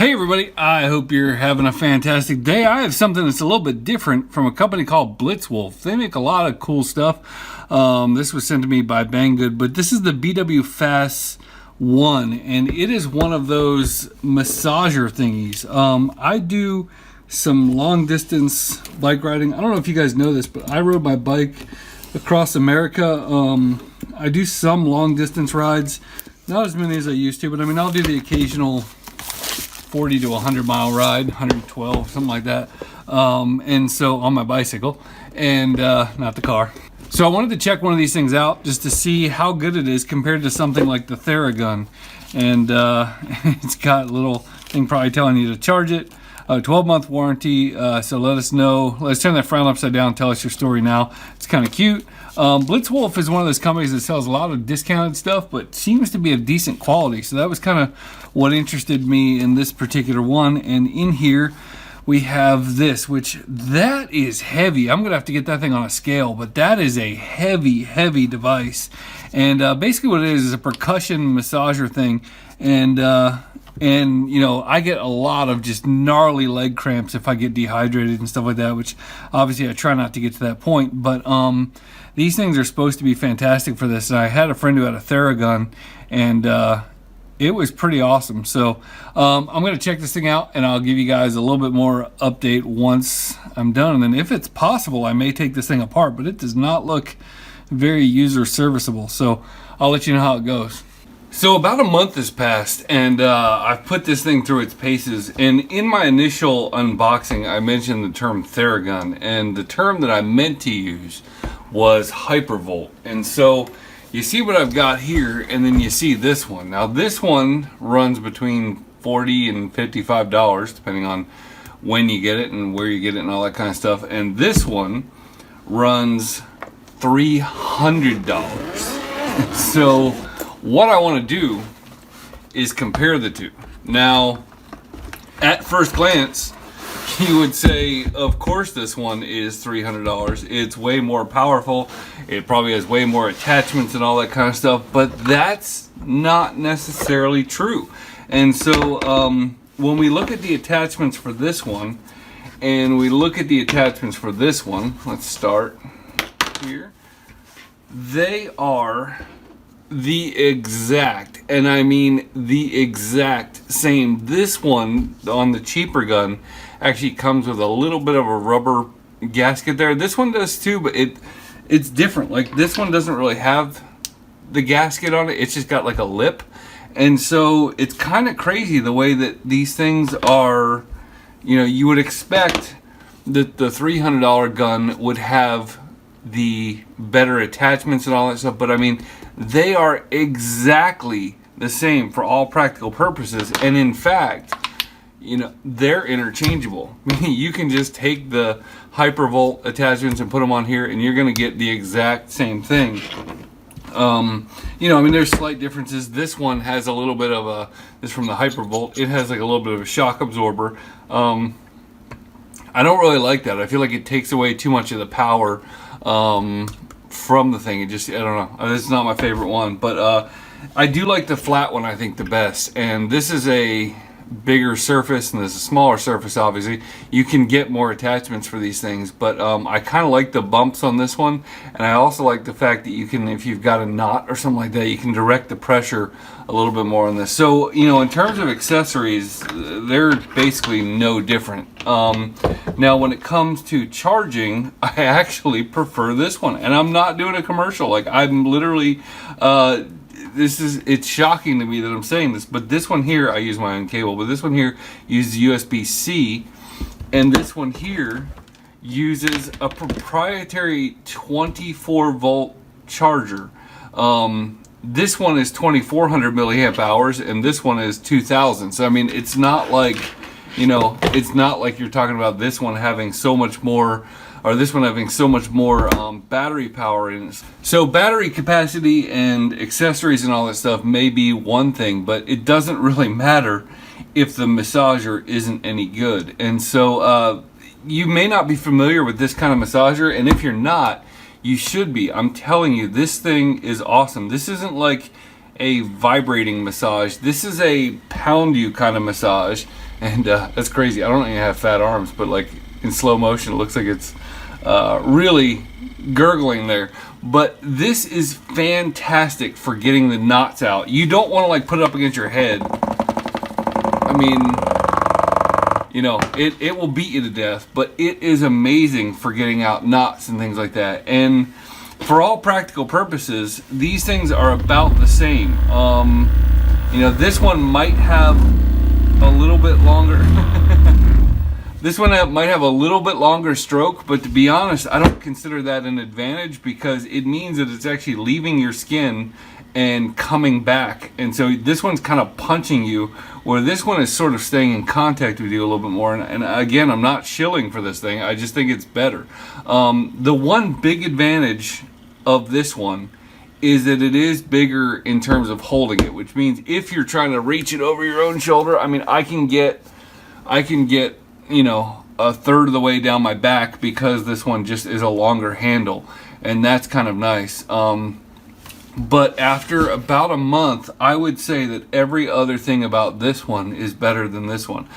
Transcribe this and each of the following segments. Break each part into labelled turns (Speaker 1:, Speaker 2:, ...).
Speaker 1: Hey everybody, I hope you're having a fantastic day. I have something that's a little bit different from a company called BlitzWolf. They make a lot of cool stuff. This was sent to me by Banggood, but this is the BW-FAS1, and it is one of those massager thingies. I do some long distance bike riding. I don't know if you guys know this, but I rode my bike across America. I do some long distance rides, not as many as I used to, but I mean, I'll do the occasional 40 to 100 mile ride, 112, something like that. And so on my bicycle and not the car. So I wanted to check one of these things out just to see how good it is compared to something like the Theragun. And it's got a little thing probably telling you to charge it. 12-month warranty. So let us know. Let's turn that frown upside down and tell us your story now. It's kind of cute. BlitzWolf is one of those companies that sells a lot of discounted stuff, but seems to be of decent quality. So that was kind of what interested me in this particular one. And in here we have this, which that is heavy. I'm gonna have to get that thing on a scale, but that is a heavy device. And basically what it is a percussion massager thing. And you know, I get a lot of just gnarly leg cramps if I get dehydrated and stuff like that, which obviously I try not to get to that point. But these things are supposed to be fantastic for this. And I had a friend who had a Theragun, and it was pretty awesome. So I'm going to check this thing out, and I'll give you guys a little bit more update once I'm done. And then if it's possible, I may take this thing apart, but it does not look very user serviceable. So I'll let you know how it goes. So about a month has passed, and I've put this thing through its paces. And in my initial unboxing, I mentioned the term Theragun, and the term that I meant to use was Hypervolt. And so you see what I've got here, and then you see this one. Now this one runs between $40 and $55, depending on when you get it and where you get it and all that kind of stuff. And this one runs $300. So what I want to do is compare the two. Now, at first glance, you would say, of course this one is $300. It's way more powerful. It probably has way more attachments and all that kind of stuff, but that's not necessarily true. And so when we look at the attachments for this one, and we look at the attachments for this one, let's start here. They are the exact, and I mean the exact same. This one on the cheaper gun actually comes with a little bit of a rubber gasket there. This one does too, but it's different. Like this one doesn't really have the gasket on it. It's just got like a lip. And so it's kind of crazy the way that these things are. You know, you would expect that the $300 gun would have the better attachments and all that stuff, but I mean, they are exactly the same for all practical purposes. And in fact, you know, they're interchangeable. You can just take the Hypervolt attachments and put them on here, and you're going to get the exact same thing. You know, I mean, there's slight differences. This one has a little bit of a, this from the Hypervolt, it has like a little bit of a shock absorber. I don't really like that. I feel like it takes away too much of the power from the thing. It just, I don't know, it's not my favorite one, but I do like the flat one, I think, the best. And this is a bigger surface, and this is a smaller surface. Obviously you can get more attachments for these things, but I kind of like the bumps on this one, and I also like the fact that you can, if you've got a knot or something like that, you can direct the pressure a little bit more on this. So, you know, in terms of accessories, they're basically no different. Now when it comes to charging, I actually prefer this one, and I'm not doing a commercial. Like, I'm literally it's shocking to me that I'm saying this, but this one here, I use my own cable, but this one here uses USB-C, and this one here uses a proprietary 24 volt charger. This one is 2400 milliamp hours, and this one is 2000. So I mean, it's not like, you know, it's not like you're talking about this one having so much more, or this one having so much more battery power in it. So battery capacity and accessories and all that stuff may be one thing, but it doesn't really matter if the massager isn't any good. And so you may not be familiar with this kind of massager, and if you're not, you should be. I'm telling you, this thing is awesome. This isn't like a vibrating massage. This is a pound you kind of massage, and that's crazy. I don't even have fat arms, but like in slow motion, it looks like it's really gurgling there. But this is fantastic for getting the knots out. You don't want to like put it up against your head. I mean, you know, it will beat you to death, but it is amazing for getting out knots and things like that. And for all practical purposes, these things are about the same. You know, this one might have a little bit longer. This one might have a little bit longer stroke, but to be honest, I don't consider that an advantage because it means that it's actually leaving your skin and coming back. And so this one's kind of punching you, where this one is sort of staying in contact with you a little bit more. And again, I'm not shilling for this thing. I just think it's better. The one big advantage of this one is that it is bigger in terms of holding it, which means if you're trying to reach it over your own shoulder, I mean, I can get, you know, a third of the way down my back because this one just is a longer handle, and that's kind of nice. But after about a month, I would say that every other thing about this one is better than this one.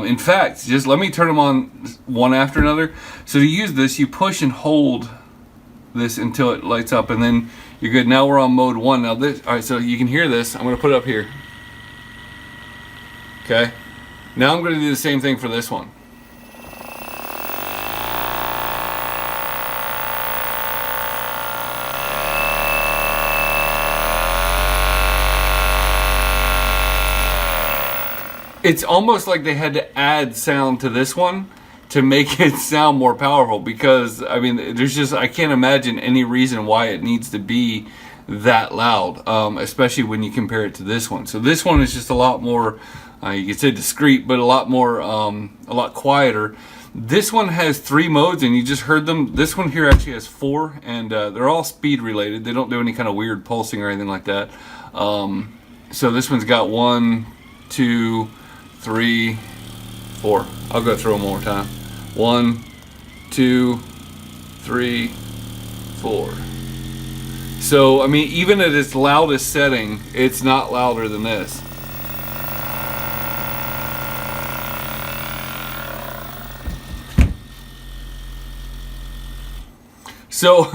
Speaker 1: In fact, just let me turn them on one after another. So to use this, you push and hold this until it lights up, and then you're good. Now we're on mode 1. Now this, all right, so you can hear this. I'm going to put it up here. Okay. Now I'm going to do the same thing for this one. It's almost like they had to add sound to this one to make it sound more powerful, because I mean, there's just, I can't imagine any reason why it needs to be that loud, especially when you compare it to this one. So this one is just a lot more, you could say discreet, but a lot more, a lot quieter. This one has 3 modes, and you just heard them. This one here actually has 4, and they're all speed related. They don't do any kind of weird pulsing or anything like that. So this one's got 1, 2, 3, 4. I'll go through them one more time. 1, 2, 3, 4. So I mean, even at its loudest setting, it's not louder than this. So,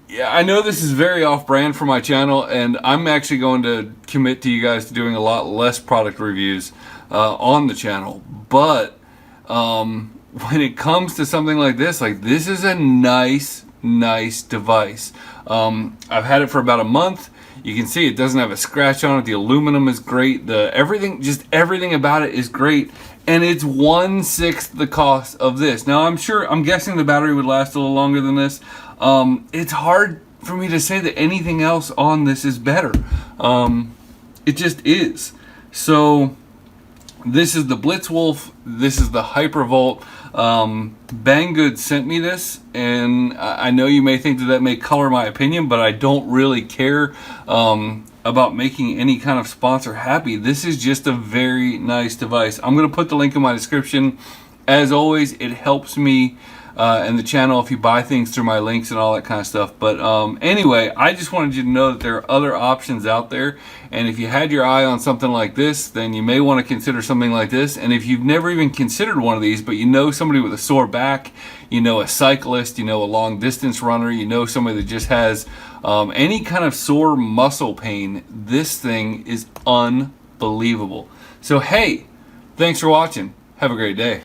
Speaker 1: yeah, I know this is very off-brand for my channel, and I'm actually going to commit to you guys to doing a lot less product reviews on the channel. But when it comes to something like this is a nice device. I've had it for about a month. You can see it doesn't have a scratch on it. The aluminum is great. Everything about it is great. And it's 1/6 the cost of this. Now I'm guessing the battery would last a little longer than this. It's hard for me to say that anything else on this is better. It just is. So this is the BlitzWolf. This is the Hypervolt. Banggood sent me this, and I know you may think that may color my opinion, but I don't really care about making any kind of sponsor happy. This is just a very nice device. I'm going to put the link in my description. As always, it helps me and the channel if you buy things through my links and all that kind of stuff. But anyway, I just wanted you to know that there are other options out there, and if you had your eye on something like this, then you may want to consider something like this. And if you've never even considered one of these, but you know somebody with a sore back, you know a cyclist, you know a long distance runner, you know somebody that just has any kind of sore muscle pain, this thing is unbelievable. So hey, thanks for watching. Have a great day.